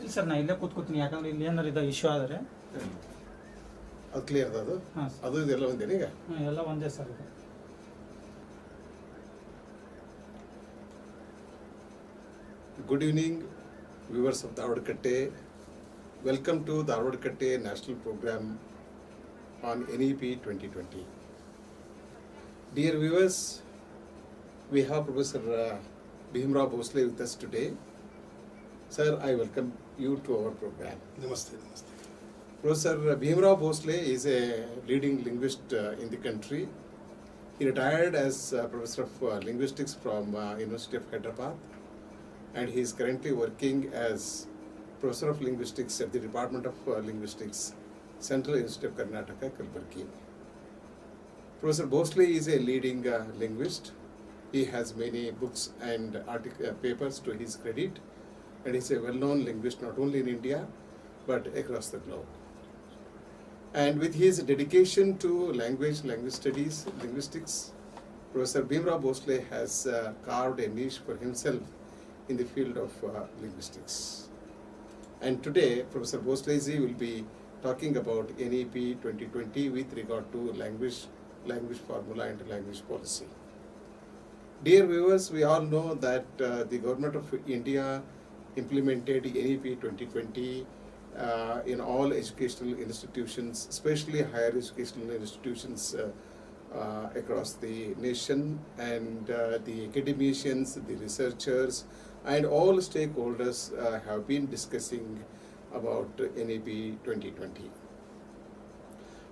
ಇಲ್ಲ ಸರ್, ನಾ ಇಲ್ಲೇ ಕೂತ್ಕೋತೀನಿ. ಯಾಕಂದ್ರೆ ಇಲ್ಲಿ ಏನಾರು ಇದು ಇಶ್ಯೂ ಆದರೆ ಅದು ಕ್ಲಿಯರ್ ಅದು. ಹಾಂ ಅದು ಇದೆಲ್ಲ ಒಂದೇನು ಈಗ? ಎಲ್ಲ ಒಂದೇ ಸರ್ ಇದು. Good evening, viewers of Dharwad Katte. Welcome to Dharwad Katte National Program on NEP-2020. Dear viewers, we have Professor Bhimrao Bhosle with us today. Sir, I welcome you to our program. Namaste, namaste. Professor Bhimrao Bhosle is a leading linguist in the country. He retired as Professor of Linguistics from University of Hyderabad, and he is currently working as Professor of Linguistics at the Department of Linguistics, Central University of Karnataka, Kalburgi. Professor Bhosle is a leading linguist. He has many books and papers to his credit, and he is a well-known linguist not only in India but across the globe. And with his dedication to language studies, linguistics, Professor Bhimrao Bhosle has carved a niche for himself in the field of linguistics. And today, Professor Bhosle ji will be talking about NEP 2020 with regard to language formula and language policy. Dear viewers, we all know that the government of India implemented NEP 2020 in all educational institutions, especially higher educational institutions across the nation, and the academicians, the researchers, and all stakeholders have been discussing about NEP 2020.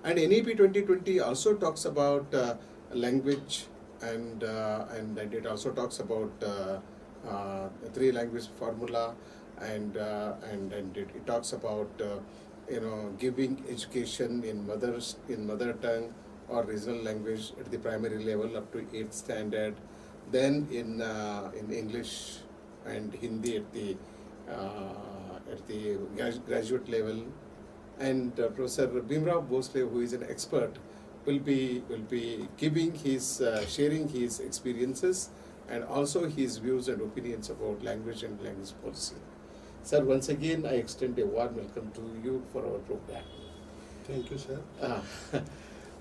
And NEP 2020 also talks about language, and it also talks about three language formula, and it talks about giving education in mother tongue or regional language at the primary level up to 8th standard, then in English and Hindi at the graduate level. And Professor Bhimrao Bhosle, who is an expert, will be giving his sharing his experiences and also his views and opinions about language and language policy. Sir, once again I extend a warm welcome to you for our program. Thank you, sir.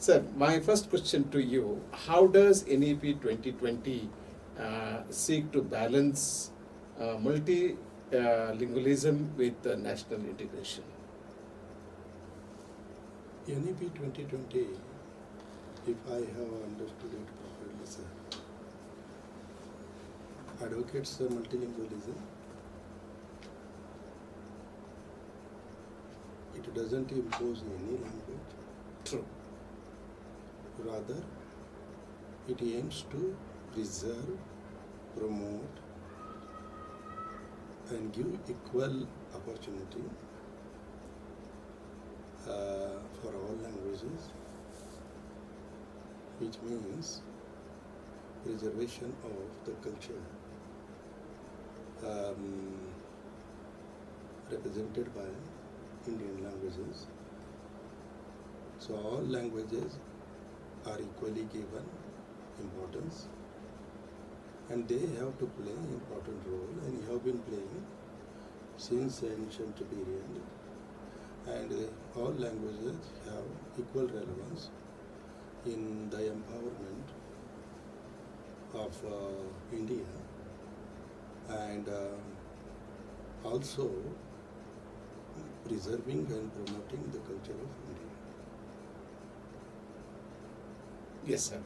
Sir, my first question to you: how does NEP 2020 seek to balance multilingualism with national integration? NEP 2020, if I have understood it properly, sir, advocates multilingualism. It doesn't impose any language. True. Rather, it aims to preserve, promote, and give equal opportunity for all languages, which means preservation of the culture represented by Indian languages. So all languages are equally given importance, and they have to play an important role, and have been playing since ancient period. And all languages have equal relevance in the empowerment of India, and also preserving and promoting the culture of India. Yes, sir.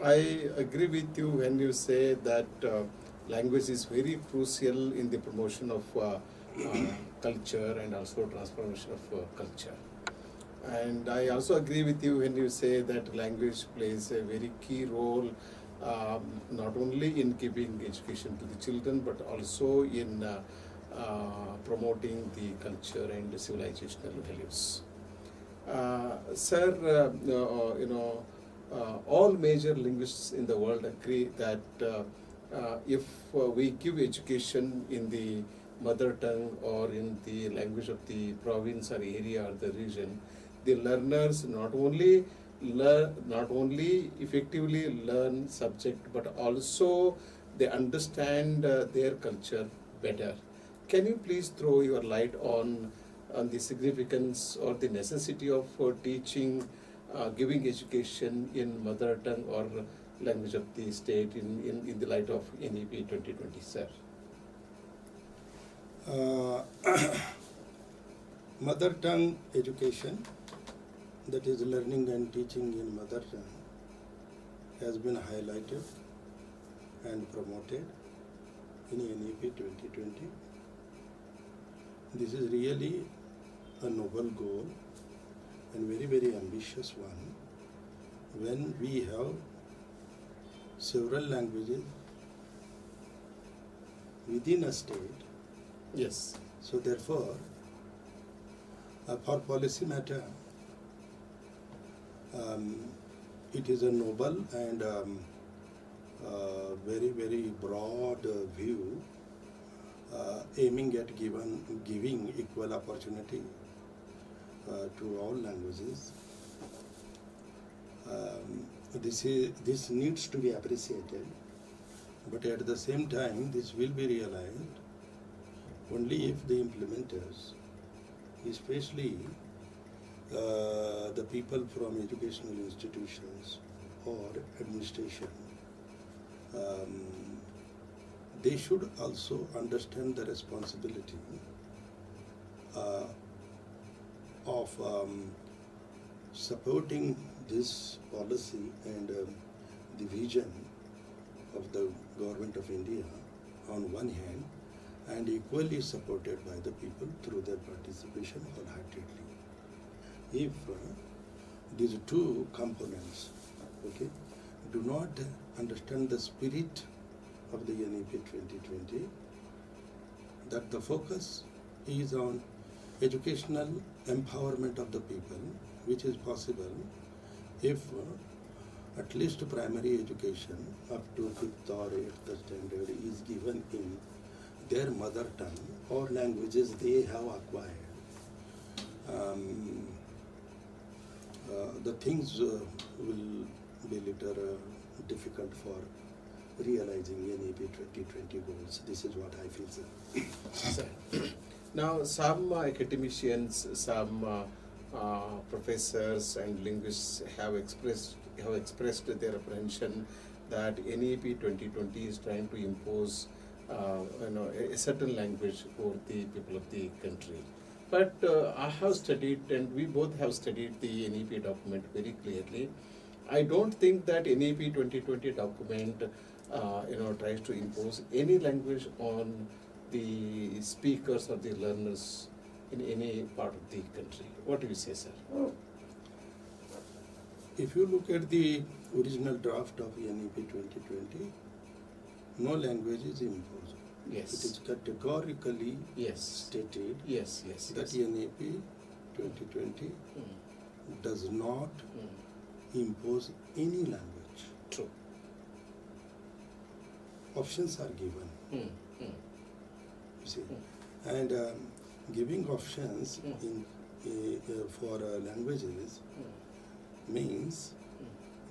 I agree with you when you say that language is very crucial in the promotion of culture and also transformation of culture. And I also agree with you when you say that language plays a very key role, not only in giving education to the children, but also in promoting the culture and the civilizational values. Sir, all major linguists in the world agree that if we give education in the mother tongue or in the language of the province or area or the region, the learners not only effectively learn subject, but also they understand their culture better. Can you please throw your light on the significance or the necessity of teaching, giving education in mother tongue or language of the state in the light of NEP 2020, sir? Mother tongue education, that is learning and teaching in mother tongue, has been highlighted and promoted in NEP 2020. This is really a noble goal and very, very ambitious one when we have several languages within a state. Yes. So therefore, for policy matter, it is a noble and very, very broad view aiming at giving equal opportunity to all languages. This needs to be appreciated, but at the same time, this will be realized only if the implementers, especially the people from educational institutions or administration, they should also understand the responsibility of supporting this policy and the vision of the government of India on one hand, and equally supported by the people through their participation wholeheartedly. If these two components, okay, do not understand the spirit of the NEP 2020, that the focus is on educational empowerment of the people, which is possible if at least primary education up to 5th or 8th standard is given in their mother tongue or languages they have acquired. The things will be little difficult for realizing NEP 2020 goals. This is what I feel, sir. Sir. Now, some academicians, some professors and linguists have expressed their apprehension that NEP 2020 is trying to impose a certain language over the people of the country. But I have studied, and we both have studied the NEP document very clearly. I don't think that NEP 2020 document tries to impose any language on the speakers or the learners in any part of the country. What do you say, sir? If you look at the original draft of NEP 2020, no language is imposed. Yes. It is categorically stated that NEP 2020 does not impose any language. True. Options are given. You see, and giving options for languages means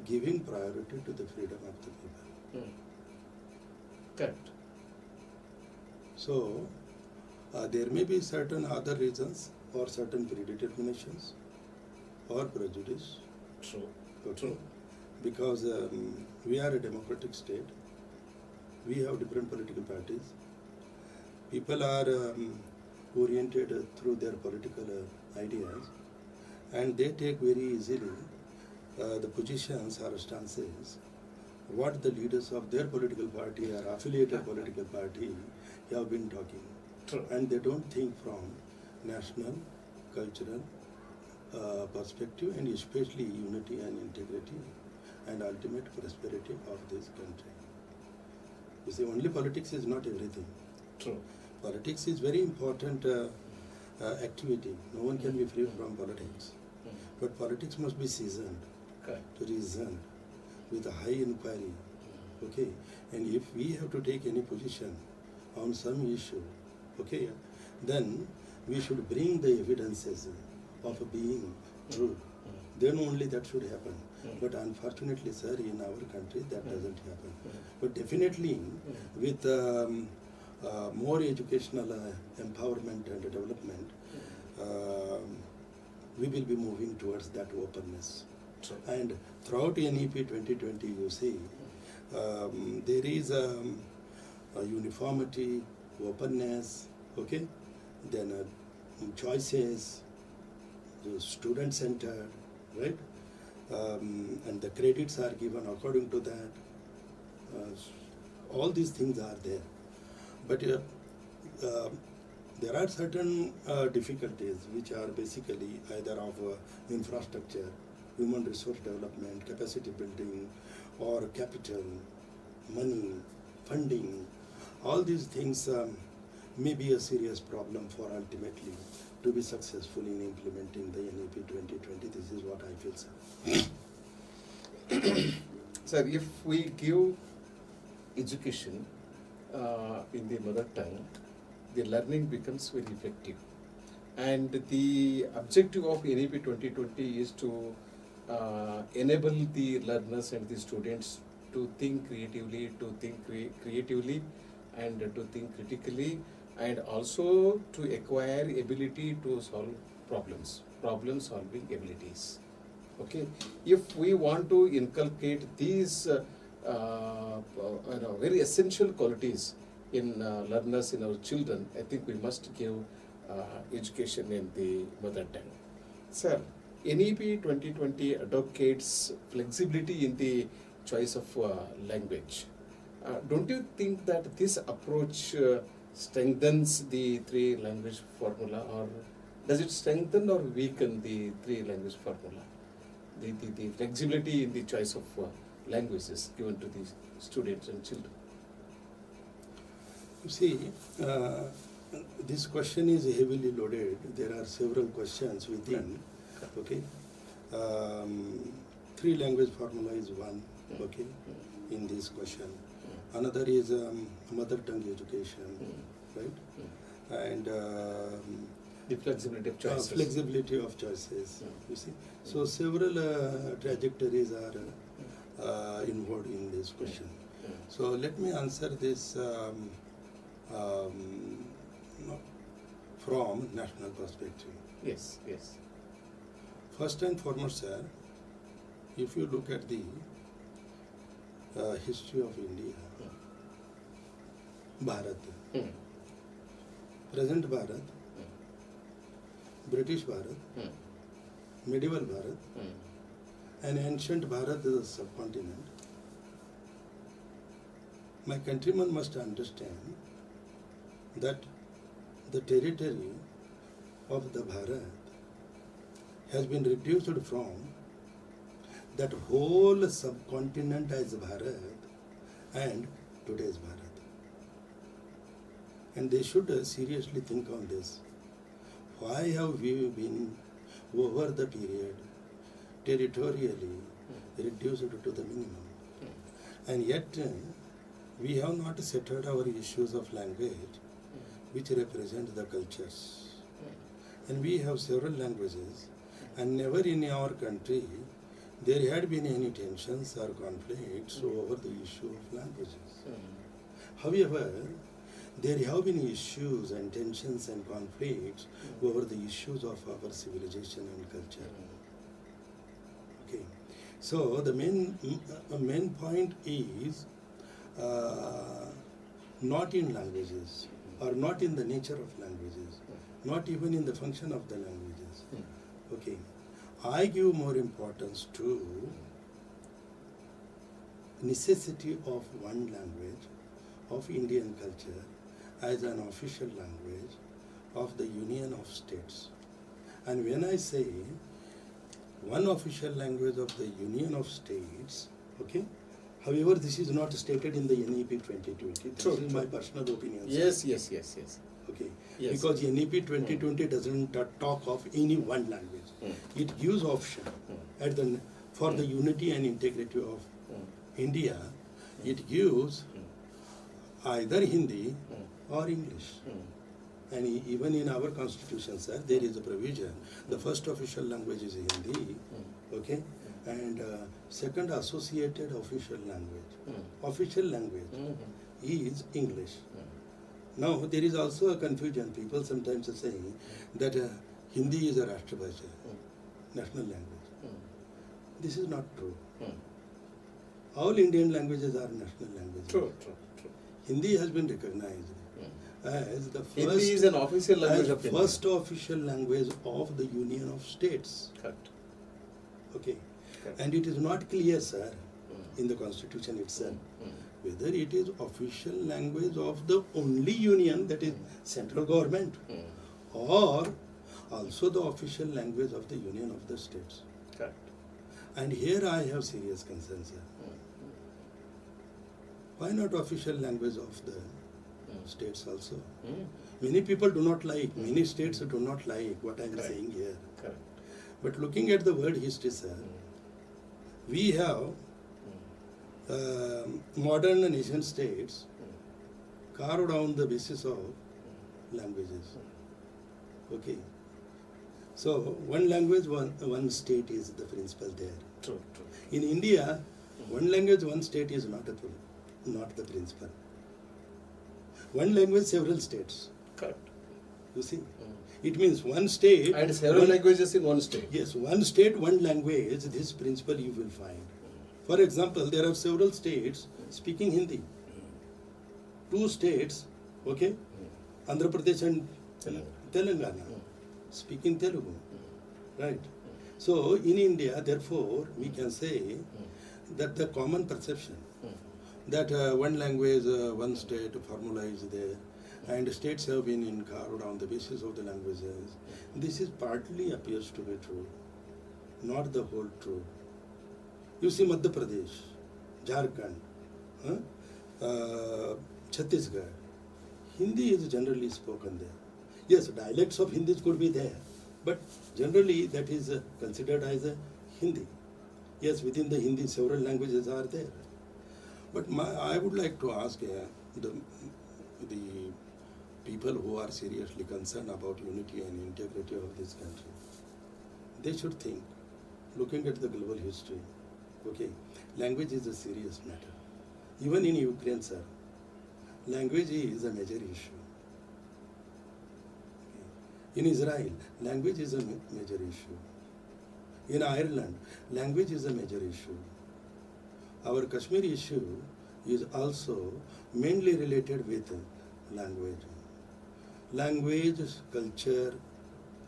giving priority to the freedom of the people. Correct. So, there may be certain other reasons or certain predeterminations or prejudice. True. Okay? True. Because we are a democratic state, we have different political parties. People are oriented through their political ideas, and they take very easily the positions or stances what the leaders of their political party or affiliated political party have been talking. True. And they don't think from national, cultural perspective, and especially unity and integrity and ultimate prosperity of this country. You see, only politics is not everything. True. Politics is very important activity. No one can be free from politics. But politics must be seasoned, reasoned, with a high inquiry. Okay? And if we have to take any position on some issue, okay, then we should bring the evidences of being true. Then only that should happen. But unfortunately, sir, in our country that doesn't happen. But definitely with more educational empowerment and development, we will be moving towards that openness. True. And throughout NEP 2020, you see, there is a uniformity, openness, okay, then choices, student-centered, right? And the credits are given according to that. All these things are there. But there are certain difficulties which are basically either of infrastructure, human resource development, capacity building, or capital, money, funding. All these things may be a serious problem for ultimately to be successful in implementing the NEP 2020. This is what I feel, sir. Sir, if we give education in the mother tongue, the learning becomes very effective. And the objective of NEP 2020 is to enable the learners and the students to think creatively, and to think critically, and also to acquire ability to solve problem solving abilities. Okay, if we want to inculcate these very essential qualities in learners, in our children, I think we must give education in the mother tongue. Sir, NEP 2020 advocates flexibility in the choice of language. Don't you think that this approach strengthens the three language formula, or does it strengthen or weaken the three language formula? The flexibility in the choice of languages given to the students and children. You see, this question is heavily loaded. There are several questions within. Okay, three language formula is one. Okay, in this question, another is mother tongue education, right? And The flexibility of choices. Flexibility of choices. You see, so several trajectories are involved in this question. So let me answer this from national perspective. Yes, yes. First and foremost, sir, if you look at the history of India, Bharat, present Bharat, British Bharat, medieval Bharat, and ancient Bharat is a subcontinent. My countrymen must understand that the territory of the Bharat has been reduced from that whole subcontinent as Bharat and today's Bharat. And they should seriously think on this. Why have we been over the period territorially reduced to the minimum? And yet we have not settled our issues of language which represent the cultures. And we have several languages, and never in our country there had been any tensions or conflicts over the issue of languages. However, there have been issues and tensions and conflicts over the issues of our civilization and culture. Okay, so the main point is not in languages, or not in the nature of languages, not even in the function of the languages. Okay, I give more importance to necessity of one language of Indian culture as an official language of the Union of States. And when I say one official language of the Union of States, okay, however, this is not stated in the NEP 2020. This is my personal opinion. Yes. Okay, Yes. because NEP 2020 doesn't talk of any one language. It gives option at the for the unity and integrity of India. It gives either Hindi or English. And even in our constitution, sir, there is a provision. The first official language is Hindi, okay, and second associated official language. Official language is English. Now there is also a confusion. People sometimes are saying that Hindi is a Rashtrabhasha, national language. This is not true. All Indian languages are national languages. True. Hindi has been recognized as the first, Hindi is an official language of India. first official language of the Union of States. Correct. Okay. Correct. And it is not clear, sir, in the constitution itself, whether it is official language of the only union, that is central government, or also the official language of the Union of the States. Correct. And here I have serious concerns, sir. Why not official language of the states also? Many people do not like, many states do not like what I am Correct. saying here. Correct. But looking at the world history, sir, we have modern nation states carved on the basis of languages. Okay. So one language, one state is the principle there. True. In India, one language, one state is not the principle. One language, several states. Correct. You see, it means one state And several one- languages in one state. Yes, one state, one language. This principle you will find. For example, there are several states speaking Hindi. 2 states, okay, Andhra Pradesh and Telangana, speaking Telugu, right? So in India, therefore, we can say that the common perception that one language, one state formula is there, and states have been carved on the basis of the languages. This is partly appears to be true, not the whole truth. You see Madhya Pradesh, Jharkhand, Chhattisgarh, Hindi is generally spoken there. Yes, dialects of Hindi could be there, but generally that is considered as a Hindi. Yes, within the Hindi several languages are there. But I would like to ask the people who are seriously concerned about unity and integrity of this country, they should think, looking at the global history, okay, language is a serious matter. Even in Ukraine, sir, language is a major issue. In Israel, language is a major issue. In Ireland, language is a major issue. Our Kashmir issue is also mainly related with language. Language, culture,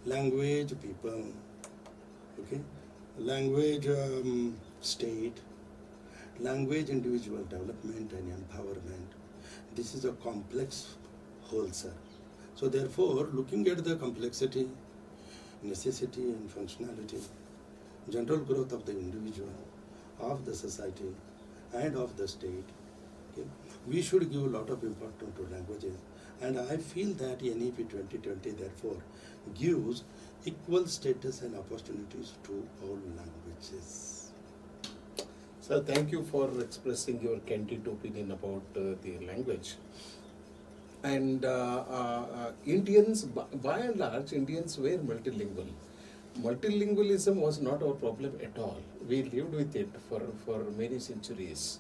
language, people, okay? Language, state, language, individual development and empowerment. This is a complex whole, sir. So therefore, looking at the complexity, necessity and functionality, general growth of the individual, of the society and of the state, okay, we should give a lot of importance to languages. And I feel that NEP-2020 therefore gives equal status and opportunities to all languages. Sir, thank you for expressing your candid opinion about the language. And Indians, by and large, Indians were multilingual. Multilingualism was not our problem at all. We lived with it for many centuries.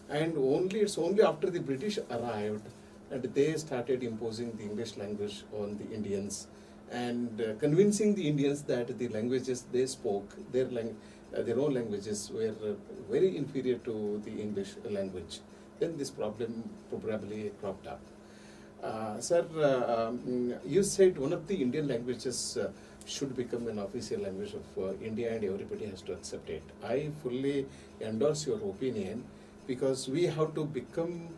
And it's only after the British arrived and they started imposing the English language on the Indians and convincing the Indians that the languages they spoke, their own languages were very inferior to the English language. Then this problem probably cropped up. Sir, you said one of the Indian languages should become an official language of India and everybody has to accept it. I fully endorse your opinion because we have to become,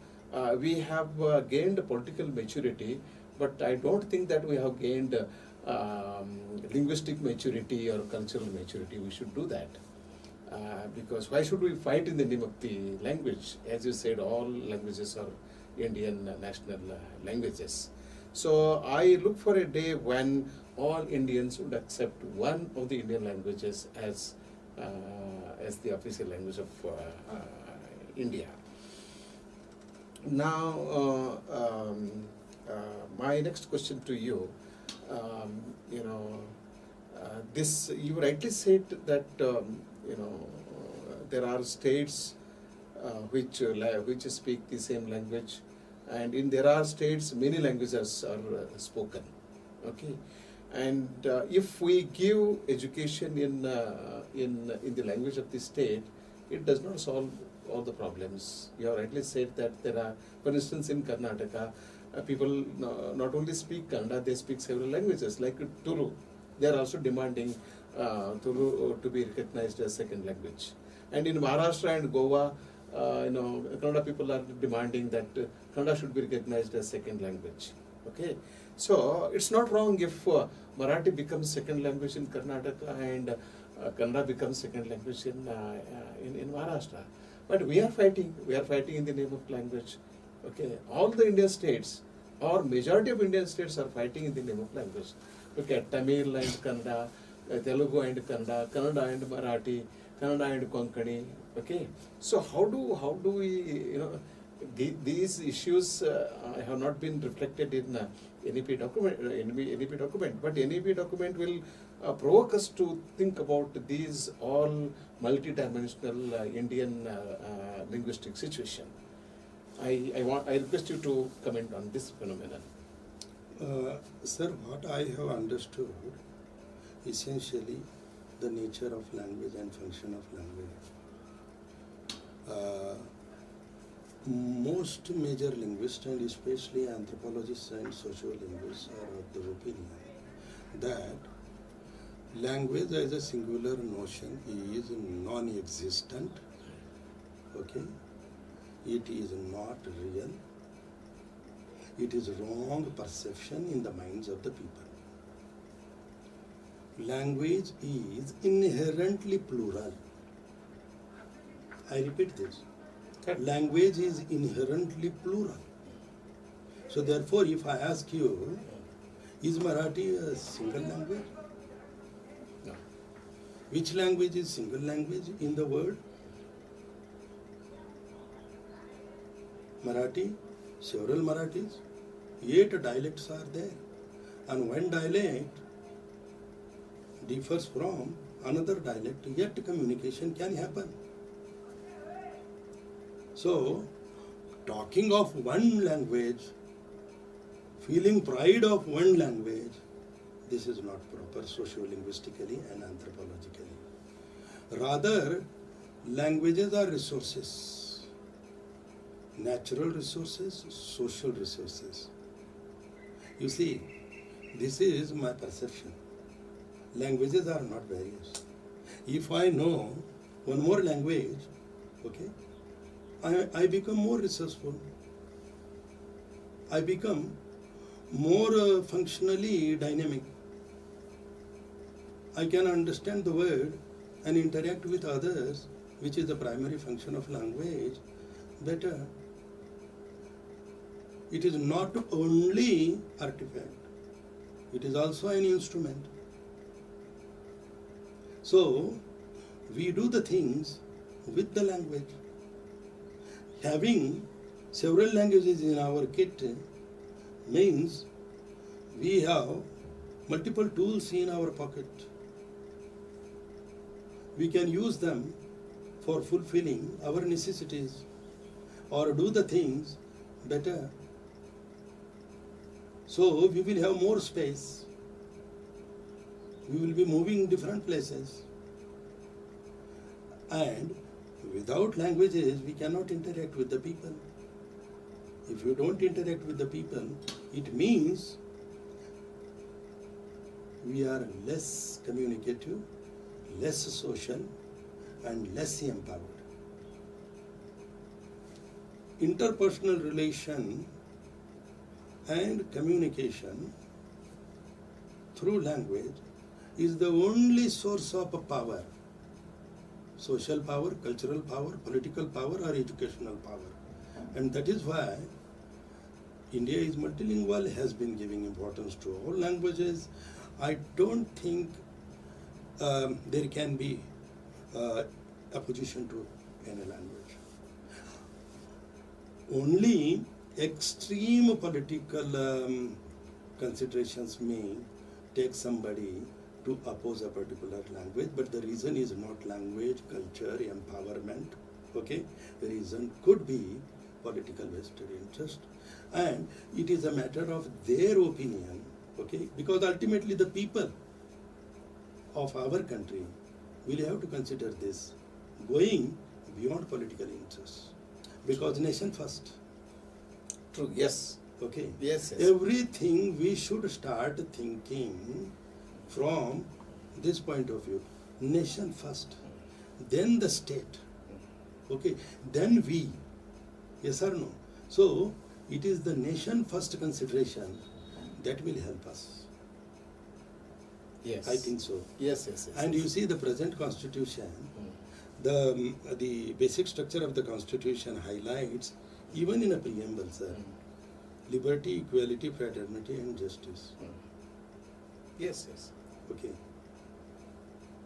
we have gained political maturity, but I don't think that we have gained linguistic maturity or cultural maturity. We should do that. Because why should we fight in the name of the language? As you said, all languages are Indian national languages. So I look for a day when all Indians would accept one of the Indian languages as the official language of India. Now, my next question to you, this you rightly said that there are states which speak the same language, and there are states many languages are spoken. Okay, and if we give education in the language of the state, it does not solve all the problems. You have rightly said that there are, for instance, in Karnataka, people not only speak Kannada, they speak several languages, like Tulu. They are also demanding Tulu to be recognized as second language. And in Maharashtra and Goa, Kannada people are demanding that Kannada should be recognized as second language. Okay, so it's not wrong if Marathi becomes second language in Karnataka and Kannada becomes second language in Maharashtra. But we are fighting in the name of language. Okay, all the Indian states, or majority of Indian states are fighting in the name of language. Look at Tamil and Kannada, Telugu and Kannada, Kannada and Marathi, Kannada and Konkani. Okay, so how do we, these issues have not been reflected in NEP document, but NEP document will provoke us to think about these all multi-dimensional Indian linguistic situation. I request you to comment on this phenomenon. Sir, what I have understood, essentially the nature of language and function of language. Most major linguists, and especially anthropologists and sociolinguists, are of the opinion that language as a singular notion is non-existent. Okay, it is not real. It is wrong perception in the minds of the people. Language is inherently plural. I repeat this. Language is inherently plural. So therefore, if I ask you, is Marathi a single language? No. Which language is single language in the world? Marathi, several Marathis, 8 dialects are there. And one dialect differs from another dialect, yet communication can happen. So, talking of one language, feeling pride of one language, this is not proper sociolinguistically and anthropologically. Rather, languages are resources, natural resources, social resources. You see, this is my perception. Languages are not various. If I know one more language, okay, I become more resourceful. I become more functionally dynamic. I can understand the word and interact with others, which is the primary function of language, better. It is not only artifact, it is also an instrument. So, we do the things with the language. Having several languages in our kit means we have multiple tools in our pocket. We can use them for fulfilling our necessities or do the things better. So we will have more space. We will be moving different places. And without languages, we cannot interact with the people. If you don't interact with the people, it means we are less communicative, less social, and less empowered. Interpersonal relation and communication through language is the only source of power. Social power, cultural power, political power, or educational power. And that is why India is multilingual, has been giving importance to all languages. I don't think there can be opposition to any language. Only extreme political considerations may take somebody to oppose a particular language, but the reason is not language, culture, empowerment. Okay, the reason could be political vested interest. And it is a matter of their opinion, okay, because ultimately the people of our country will have to consider this, going beyond political interests, because nation first. True, yes. Okay. Yes, yes. Everything we should start thinking from this point of view. Nation first, then the state. Okay. Then we. Yes or no? So it is the nation first consideration that will help us. Yes. I think so. Yes, yes, yes. And you see the present constitution, the basic structure of the constitution highlights, even in a preamble, sir, liberty, equality, fraternity and justice. Yes, yes. Okay.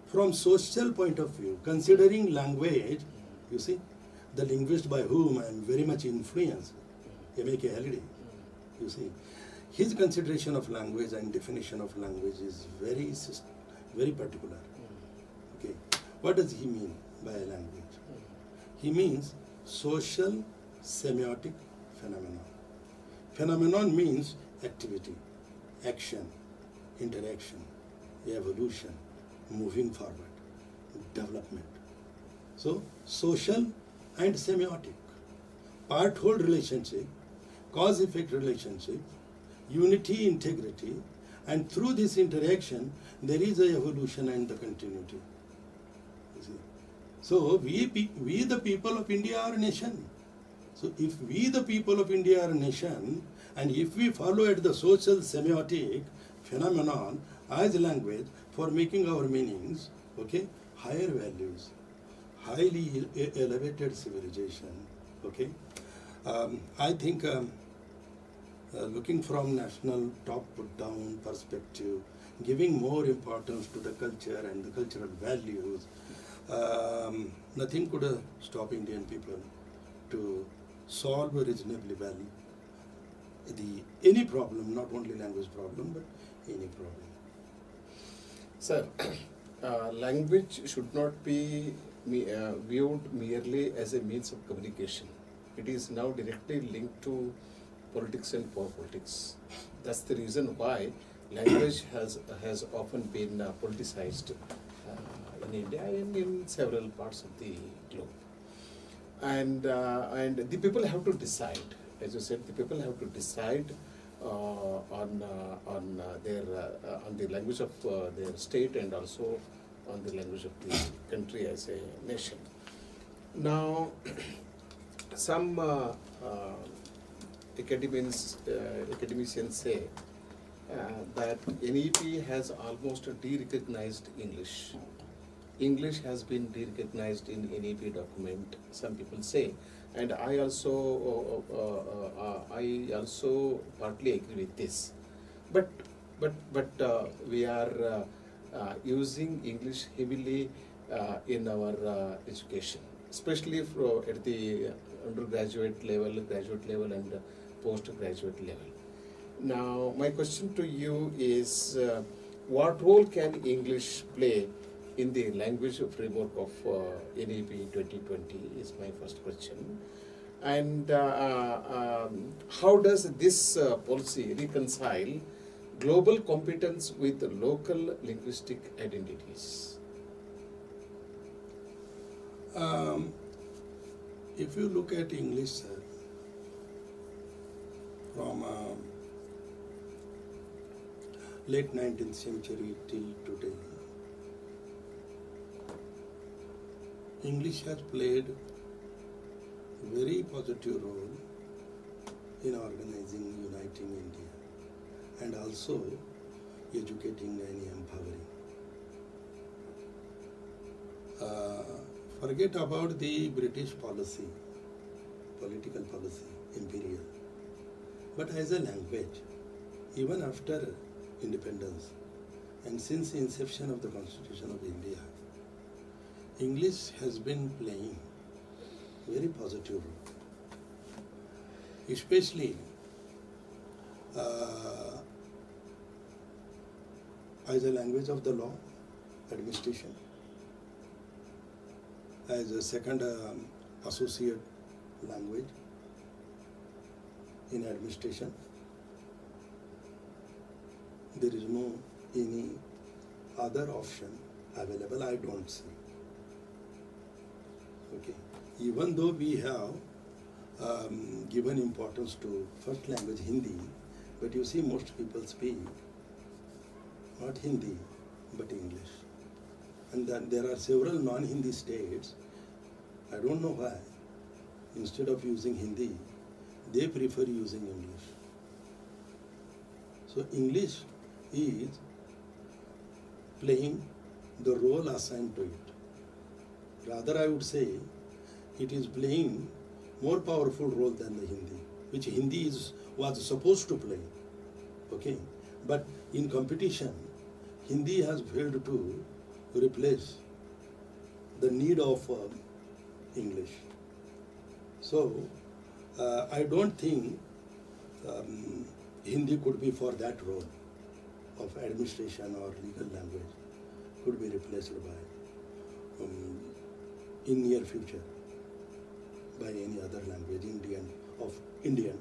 From social point of view, considering language, you see, the linguist by whom I am very much influenced, M.A.K. Halliday, you see, his consideration of language and definition of language is very particular. Okay. What does he mean by a language? He means social semiotic phenomenon. Phenomenon means activity, action, interaction, evolution, moving forward, development. So, social and semiotic, part-whole relationship, cause-effect relationship, unity, integrity, and through this interaction, there is a evolution and the continuity. You see? So, we the people of India are a nation. So, if we the people of India are a nation, and if we follow at the social semiotic phenomenon as language for making our meanings, okay, higher values, highly elevated civilization, okay, I think looking from national top-down perspective, giving more importance to the culture and the cultural values, nothing could stop Indian people to solve reasonably well any problem, not only language problem, but any problem. Sir, language should not be viewed merely as a means of communication. It is now directly linked to politics and power politics. That's the reason why language has often been politicized in India and in several parts of the globe. And the people have to decide. As you said, the people have to decide on the language of their state and also on the language of the country as a nation. Now, some academicians say that NEP has almost de-recognized English. English has been de-recognized in NEP document, some people say, and I also partly agree with this. But we are using English heavily in our education, especially at the undergraduate level, graduate level, and postgraduate level. Now, my question to you is, what role can English play in the language framework of NEP-2020 is my first question. And how does this policy reconcile global competence with local linguistic identities? If you look at English, sir, from late 19th century till today, English has played a very positive role in organizing, uniting India, and also educating and empowering. Forget about the British policy, political policy, imperial. But as a language, even after independence and since the inception of the Constitution of India, English has been playing very positive role, especially as a language of the law, administration, as a second associate language, in administration. There is no any other option available, I don't see. Okay. Even though we have given importance to first language Hindi, but you see most people speak not Hindi but English. And then there are several non-Hindi states, I don't know why, instead of using Hindi, they prefer using English. So English is playing the role assigned to it. Rather, I would say it is playing more powerful role than the Hindi, which Hindi was supposed to play. Okay, but in competition, Hindi has failed to replace the need of English. So I don't think Hindi could be for that role of administration or legal language could be replaced by in near future by any other language Indian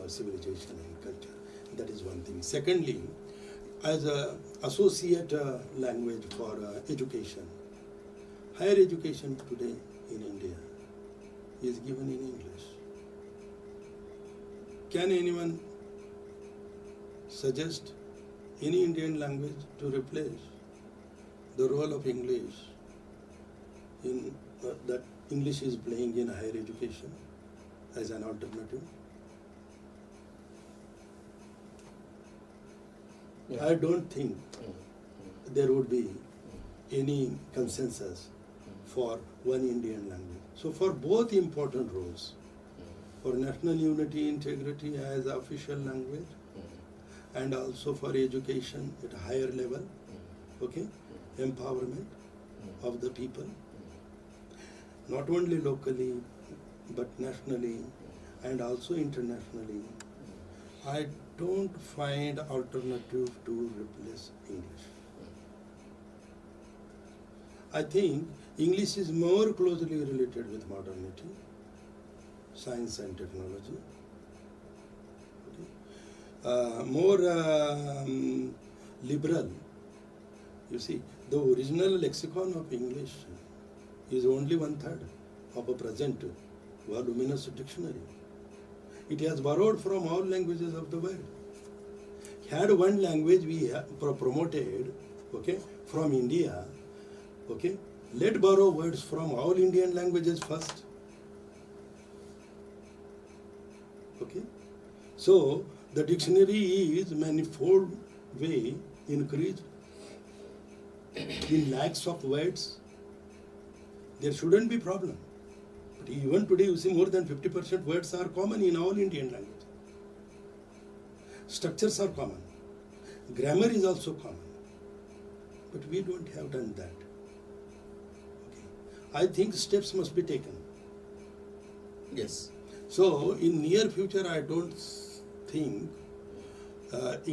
civilization and culture. That is one thing. Secondly, as a associate language for education, higher education today in India is given in English. Can anyone suggest any Indian language to replace the role of English in that English is playing in higher education as an alternative? Yeah. I don't think there would be any consensus for one Indian language. So for both important roles, for national unity, integrity as official language, and also for education at a higher level, okay, empowerment of the people, not only locally, but nationally and also internationally. I don't find alternative to replace English. I think English is more closely related with modernity, science and technology, more liberal. You see, the original lexicon of English is only 1/3 of a present voluminous dictionary. It has borrowed from all languages of the world. Had one language we promoted, okay, from India, okay, let borrow words from all Indian languages first. Okay, so the dictionary is manifold way increased in lakhs of words. There shouldn't be problem. But even today you see more than 50% words are common in all Indian languages. Structures are common. Grammar is also common. But we don't have done that. Okay. I think steps must be taken. Yes. So in near future, I don't think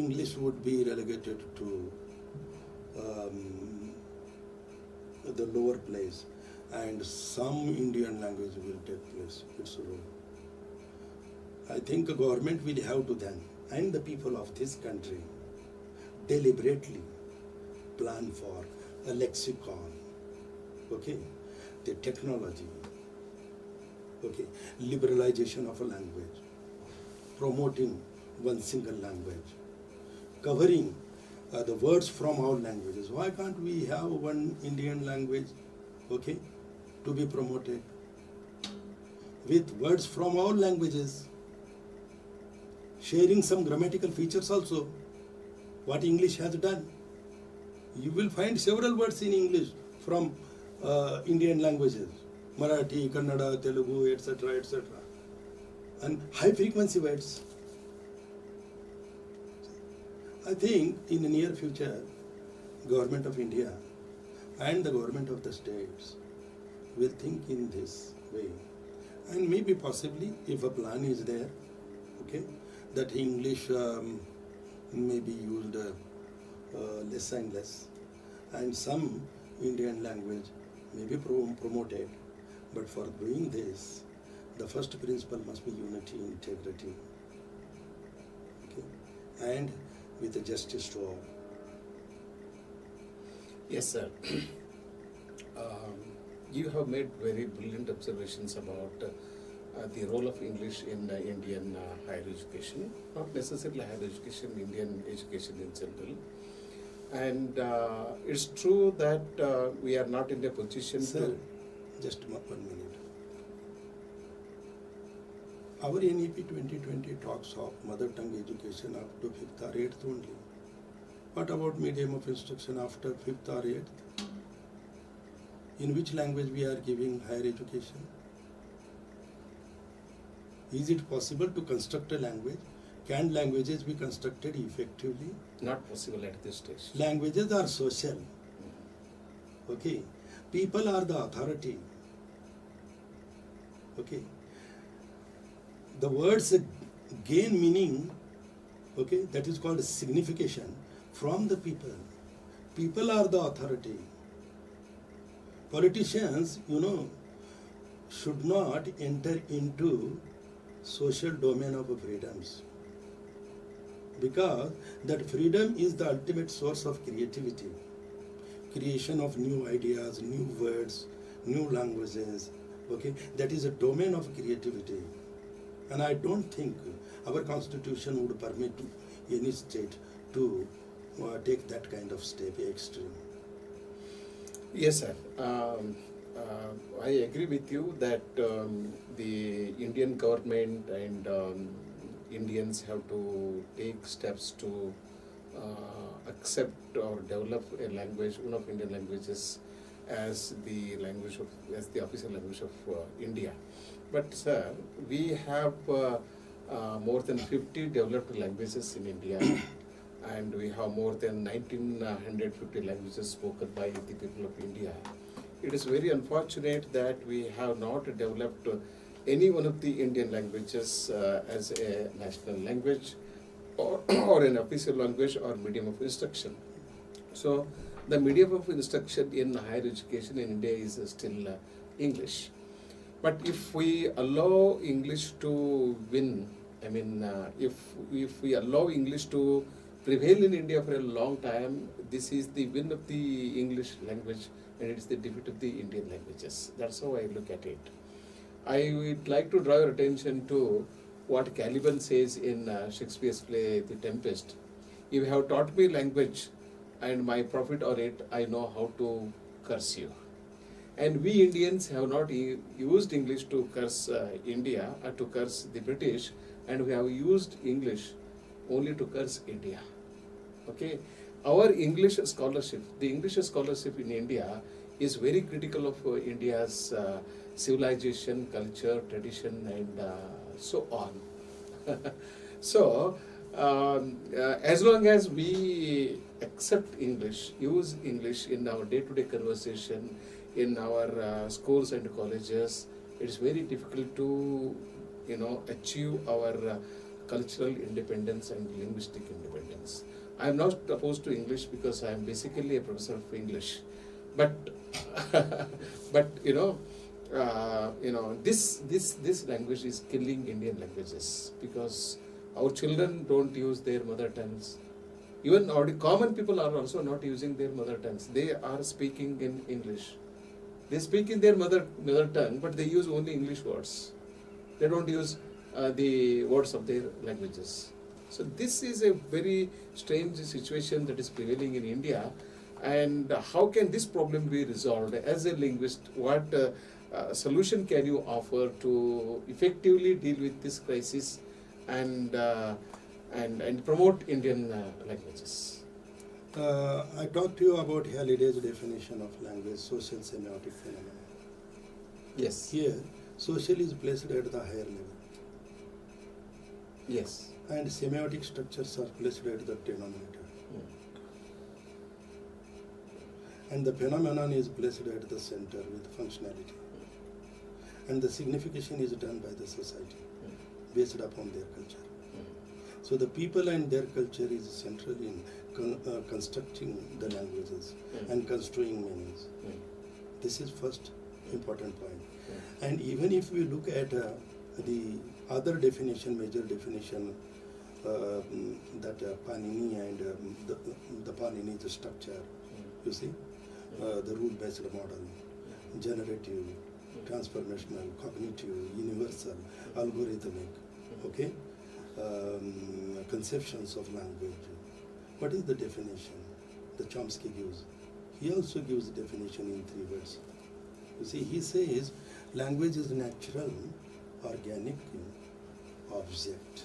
English would be relegated to the lower place, and some Indian language will take place its role. I think the government will have to then, and the people of this country, deliberately plan for a lexicon, okay, the technology, okay, liberalization of a language, promoting one single language, covering the words from all languages. Why can't we have one Indian language, okay, to be promoted with words from all languages, sharing some grammatical features also, what English has done. You will find several words in English from Indian languages, Marathi, Kannada, Telugu, etc., etc., and high frequency words. I think in the near future, Government of India and the government of the states will think in this way, and maybe possibly if a plan is there, okay, that English may be used less and less, and some Indian language may be promoted. But for doing this, the first principle must be unity, integrity, and with justice to all. Yes, sir. You have made very brilliant observations about the role of English in Indian higher education, not necessarily higher education, Indian education in general. And it's true that we are not in a position Sir, to... just 1 minute. Our NEP 2020 talks of mother tongue education up to 5th or 8th only. What about medium of instruction after 5th or 8th? In which language we are giving higher education? Is it possible to construct a language? Can languages be constructed effectively? Not possible at this stage. Languages are social. Okay. People are the authority. Okay. The words gain meaning, okay, that is called signification from the people. People are the authority. Politicians, should not enter into social domain of freedoms, because that freedom is the ultimate source of creativity, creation of new ideas, new words, new languages. Okay, that is a domain of creativity, and I don't think our constitution would permit any state to take that kind of step extreme. Yes, sir. I agree with you that the Indian government and Indians have to take steps to accept or develop a language, one of Indian languages, as the official language of India. But sir, we have more than 50 developed languages in India, and we have more than 1950 languages spoken by the people of India. It is very unfortunate that we have not developed any one of the Indian languages as a national language or an official language or medium of instruction. So the medium of instruction in higher education in India is still English. But if we allow English to win, if we allow English to prevail in India for a long time, this is the win of the English language and it is the defeat of the Indian languages. That's how I look at it. I would like to draw your attention to what Caliban says in Shakespeare's play The Tempest. You have taught me language and my profit on it, I know how to curse you. And we Indians have not used English to curse India or to curse the British, and we have used English only to curse India. Okay, our English scholarship, the English scholarship in India is very critical of India's civilization, culture, tradition, and so on. So, as long as we accept English, use English in our day-to-day conversation, in our schools and colleges, it's very difficult to, achieve our cultural independence and linguistic independence. I am not opposed to English because I am basically a professor of English, but this language is killing Indian languages because our children don't use their mother tongues. Even common people are also not using their mother tongues. They are speaking in English. They speak in their mother tongue, but they use only English words. They don't use the words of their languages. So this is a very strange situation that is prevailing in India. And how can this problem be resolved? As a linguist, what solution can you offer to effectively deal with this crisis and promote Indian languages? I talked to you about Halliday's definition of language, social semiotic phenomena. Yes. Here, social is placed at the higher level. Yes. And semiotic structures are placed at the denominator. And the phenomenon is placed at the center with functionality. And the signification is done by the society based upon their culture. So the people and their culture is central in constructing the languages and construing meanings. This is first important point. And even if we look at the other definition, major definition Panini and the Panini the structure, you see, the rule-based model, generative, transformational, cognitive, universal, algorithmic, okay, conceptions of language. What is the definition the Chomsky gives? He also gives the definition in 3 words. You see, he says language is natural, organic object.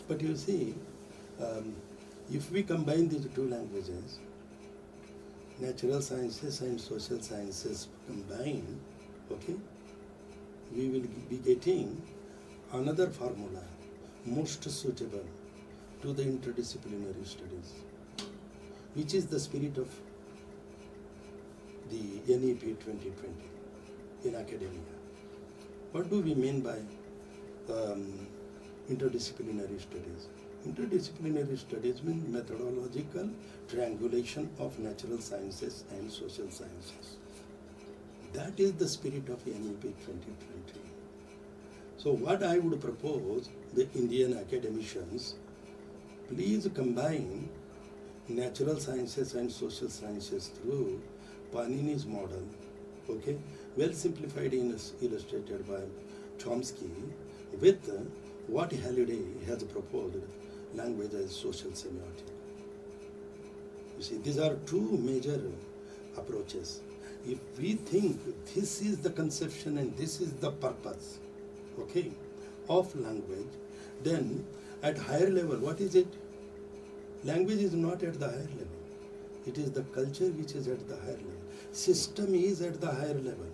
But you see, if we combine these 2 languages, natural sciences and social sciences combined, okay, we will be getting another formula most suitable to the interdisciplinary studies, which is the spirit of the NEP-2020 in academia. What do we mean by interdisciplinary studies? Interdisciplinary studies mean methodological triangulation of natural sciences and social sciences. That is the spirit of NEP 2020. So what I would propose, the Indian academicians, please combine natural sciences and social sciences through Panini's model, okay, well simplified and illustrated by Chomsky, with what Halliday has proposed, language as social semiotic. You see, these are 2 major approaches. If we think this is the conception and this is the purpose, okay, of language, then at higher level, what is it? Language is not at the higher level. It is the culture which is at the higher level. System is at the higher level.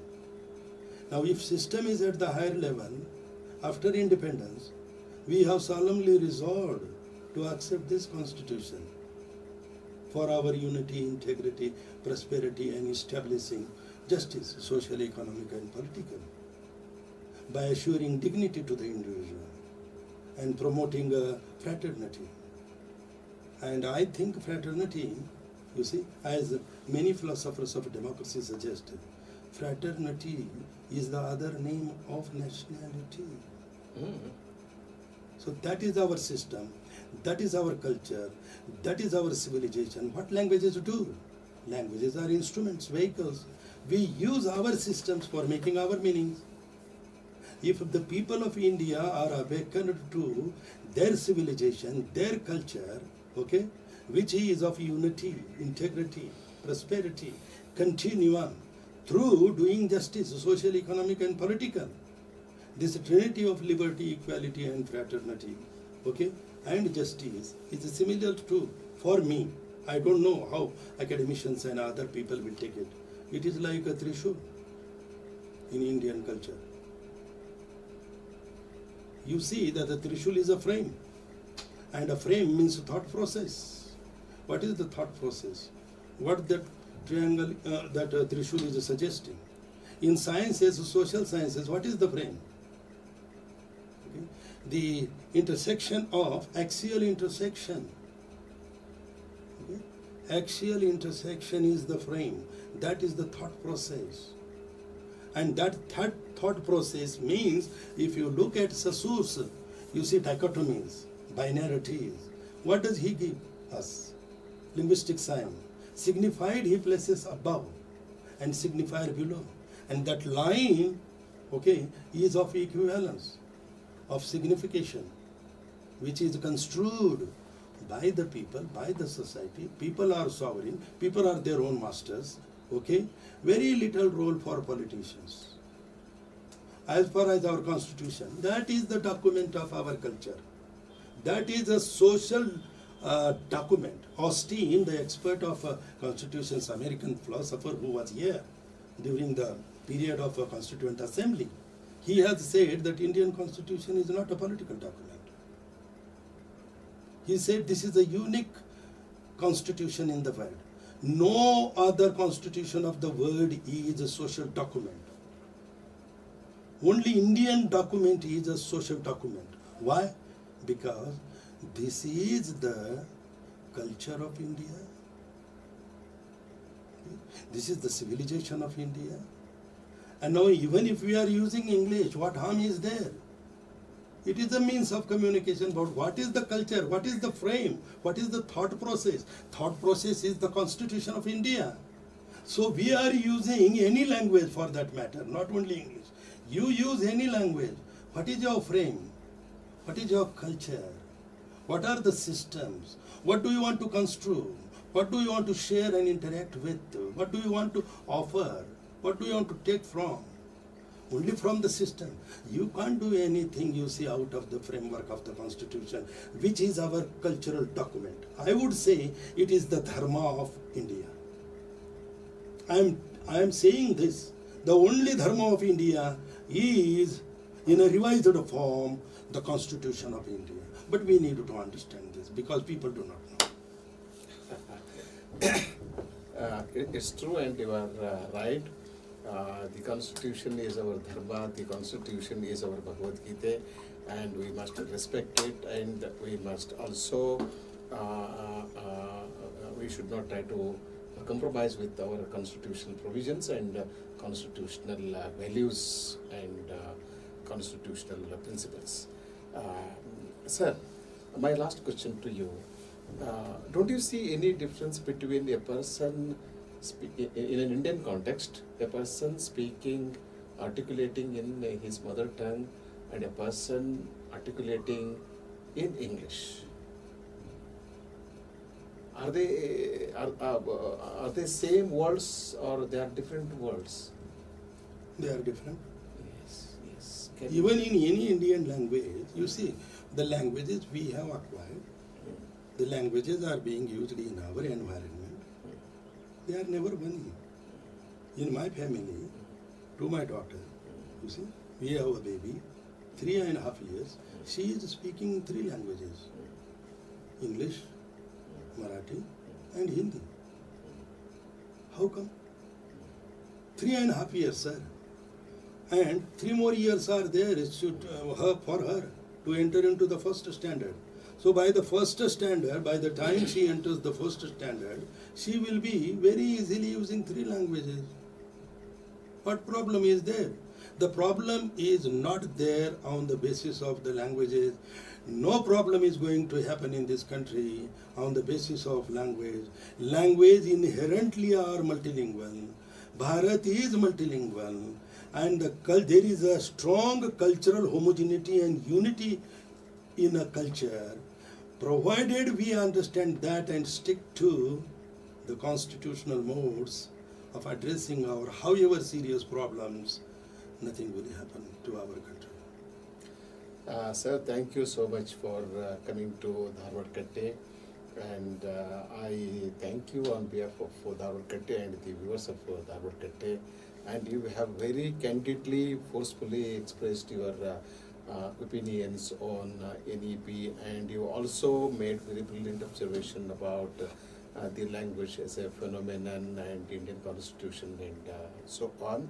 Now, if system is at the higher level, after independence, we have solemnly resolved to accept this constitution for our unity, integrity, prosperity, and establishing justice, social, economic, and political, by assuring dignity to the individual and promoting fraternity. And I think fraternity, you see, as many philosophers of democracy suggest, fraternity is the other name of nationality. So that is our system, that is our culture, that is our civilization. What languages do? Languages are instruments, vehicles. We use our systems for making our meanings. If the people of India are awakened to their civilization, their culture, okay, which is of unity, integrity, prosperity, continuum, through doing justice, social, economic, and political, this trinity of liberty, equality, and fraternity, okay, and justice is similar to, for me, I don't know how academicians and other people will take it. It is like a trishul in Indian culture. You see that the trishul is a frame, and a frame means thought process. What is the thought process? What that triangle, that trishul is suggesting? In sciences, social sciences, what is the frame? Okay. The intersection of axial intersection. Okay. Axial intersection is the frame. That is the thought process. And that thought process means, if you look at Saussure's, you see dichotomies, binarities. What does he give us? Linguistic sign. Signified he places above and signifier below. And that line, okay, is of equivalence, of signification, which is construed by the people, by the society. People are sovereign, people are their own masters, okay. Very little role for politicians. As far as our constitution, that is the document of our culture. That is a social document. Austin, the expert of constitutions, American philosopher who was here during the period of Constituent Assembly, he has said that Indian constitution is not a political document. He said this is a unique constitution in the world. No other constitution of the world is a social document. Only Indian document is a social document. Why? Because this is the culture of India. This is the civilization of India. And now even if we are using English, what harm is there? It is a means of communication about what is the culture, what is the frame, what is the thought process. Thought process is the Constitution of India. So we are using any language for that matter, not only English. You use any language. What is your frame? What is your culture? What are the systems? What do you want to construe? What do you want to share and interact with? What do you want to offer? What do you want to take from? Only from the system. You can't do anything you see out of the framework of the Constitution, which is our cultural document. I would say it is the dharma of India. I am saying this. The only dharma of India is, in a revised form, the Constitution of India. But we need to understand this because people do not know. It's true, and you are right. The Constitution is our dharma, the Constitution is our Bhagavad Gita, and we must respect it, and we must also, we should not try to compromise with our constitutional provisions and constitutional values and constitutional principles. Sir, my last question to you. Don't you see any difference between a person in an Indian context, a person speaking, articulating in his mother tongue, and a person articulating in English? Are they same words or they are different words? They are different. Yes, yes. Even in any Indian language, you see, the languages we have acquired, the languages are being used in our environment. They are never one. In my family, to my daughter, you see, we have a baby, 3.5 years. She is speaking 3 languages: English, Marathi, and Hindi. How come? 3.5 years, sir. And 3 more years are there for her to enter into the first standard. So by the first standard, by the time she enters the first standard, she will be very easily using 3 languages. What problem is there? The problem is not there on the basis of the languages. No problem is going to happen in this country on the basis of language. Language inherently are multilingual. Bharat is multilingual. And there is a strong cultural homogeneity and unity in a culture. Provided we understand that and stick to the constitutional modes of addressing our however serious problems, nothing will happen to our country. Sir, thank you so much for coming to Dharwad Katte, and I thank you on behalf of Dharwad Katte and the viewers of Dharwad Katte, and you have very candidly, forcefully expressed your opinions on NEP, and you also made very brilliant observation about the language as a phenomenon and Indian Constitution and so on.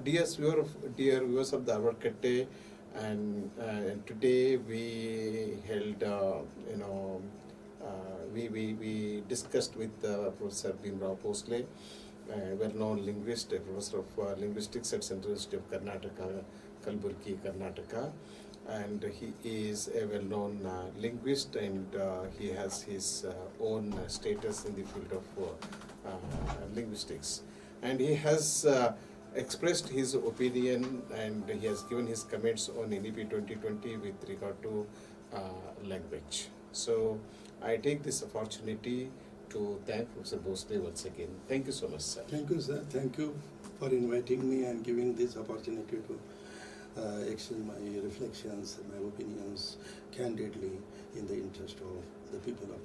Dear viewers of Dharwad Katte, and today we held, we discussed with Professor Bhimrao Bhosle, well-known linguist, a professor of linguistics at Central University of Karnataka, Kalburgi, Karnataka, and he is a well-known linguist, and he has his own status in the field of linguistics, and he has expressed his opinion and he has given his comments on NEP-2020 with regard to language. So I take this opportunity to thank Professor Bhosle once again. Thank you so much, sir. Thank you, sir. Thank you for inviting me and giving this opportunity to exchange my reflections and my opinions candidly in the interest of the people of